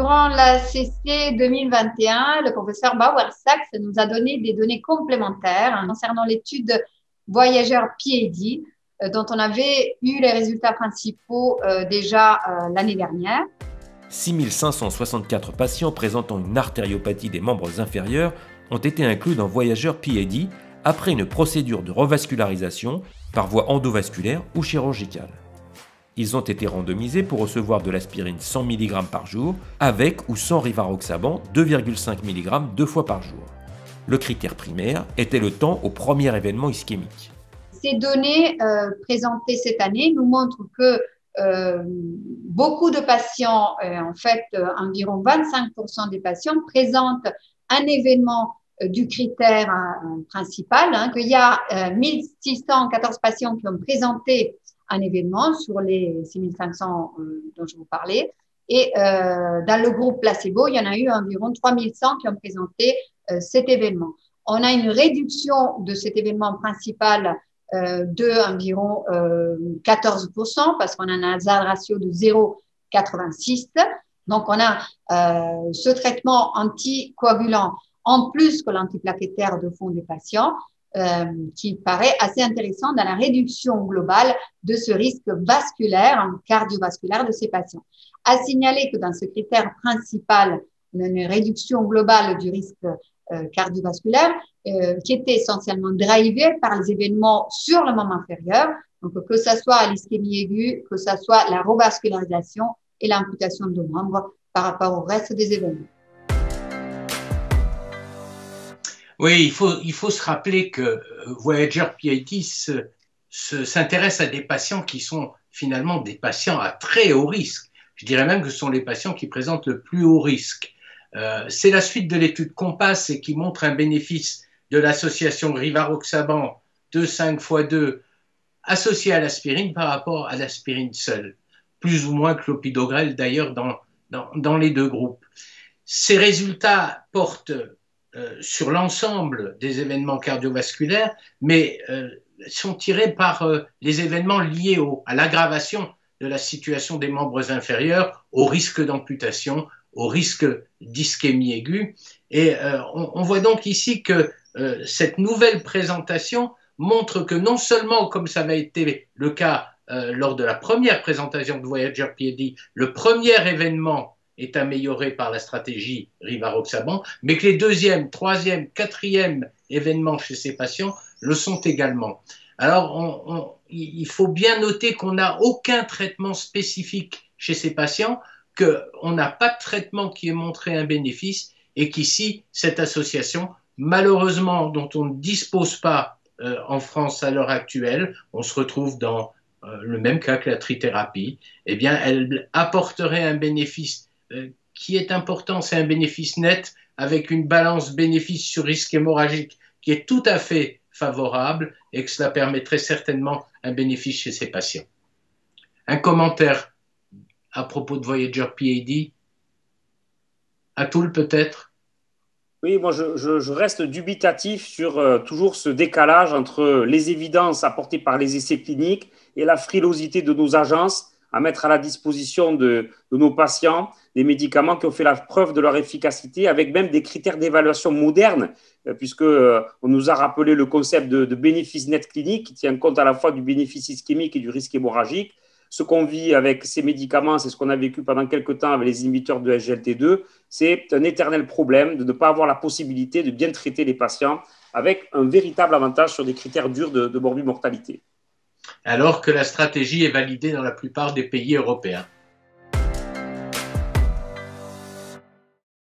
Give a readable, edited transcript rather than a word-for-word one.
Durant la CC 2021, le professeur Bauer-Sachs nous a donné des données complémentaires concernant l'étude voyageurs PID, dont on avait eu les résultats principaux déjà l'année dernière. 6564 patients présentant une artériopathie des membres inférieurs ont été inclus dans Voyageurs PID après une procédure de revascularisation par voie endovasculaire ou chirurgicale. Ils ont été randomisés pour recevoir de l'aspirine 100 mg par jour avec ou sans rivaroxaban 2,5 mg 2 fois par jour. Le critère primaire était le temps au premier événement ischémique. Ces données présentées cette année nous montrent que beaucoup de patients, en fait environ 25% des patients présentent un événement du critère principal, qu'il y a 1614 patients qui ont présenté un événement sur les 6500 dont je vous parlais. Et dans le groupe placebo, il y en a eu environ 3100 qui ont présenté cet événement. On a une réduction de cet événement principal de environ 14% parce qu'on a un hazard ratio de 0,86. Donc, on a ce traitement anticoagulant en plus que l'antiplaquettaire de fond des patients qui paraît assez intéressant dans la réduction globale de ce risque vasculaire, cardiovasculaire de ces patients. À signaler que dans ce critère principal, une réduction globale du risque cardiovasculaire qui était essentiellement drivé par les événements sur le membre inférieur, donc que ce soit l'ischémie aiguë, que ce soit la revascularisation et l'amputation de membres par rapport au reste des événements. Oui, il faut se rappeler que Voyager PID s'intéresse à des patients qui sont finalement des patients à très haut risque. Je dirais même que ce sont les patients qui présentent le plus haut risque. C'est la suite de l'étude Compass et qui montre un bénéfice de l'association rivaroxaban 2,5 x 2 associé à l'aspirine par rapport à l'aspirine seule, plus ou moins clopidogrel d'ailleurs dans les deux groupes. Ces résultats portent sur l'ensemble des événements cardiovasculaires, mais sont tirés par les événements liés à l'aggravation de la situation des membres inférieurs, au risque d'amputation, au risque d'ischémie aiguë. Et on voit donc ici que cette nouvelle présentation montre que non seulement, comme ça avait été le cas lors de la première présentation de Voyager PID, le premier événement est amélioré par la stratégie rivaroxaban, mais que les deuxième, troisième, quatrième événements chez ces patients le sont également. Alors, il faut bien noter qu'on n'a aucun traitement spécifique chez ces patients, qu'on n'a pas de traitement qui ait montré un bénéfice et qu'ici, cette association, malheureusement, dont on ne dispose pas en France à l'heure actuelle, on se retrouve dans le même cas que la trithérapie, eh bien, elle apporterait un bénéfice qui est important, c'est un bénéfice net avec une balance bénéfice sur risque hémorragique qui est tout à fait favorable et que cela permettrait certainement un bénéfice chez ces patients. Un commentaire à propos de Voyager PID? Atul peut-être? Oui, moi je reste dubitatif sur toujours ce décalage entre les évidences apportées par les essais cliniques et la frilosité de nos agences à mettre à la disposition de nos patients des médicaments qui ont fait la preuve de leur efficacité avec même des critères d'évaluation modernes, puisqu'on nous a rappelé le concept de bénéfice net clinique qui tient compte à la fois du bénéfice ischémique et du risque hémorragique. Ce qu'on vit avec ces médicaments, c'est ce qu'on a vécu pendant quelques temps avec les inhibiteurs de SGLT2, c'est un éternel problème de ne pas avoir la possibilité de bien traiter les patients avec un véritable avantage sur des critères durs de morbimortalité. Alors que la stratégie est validée dans la plupart des pays européens.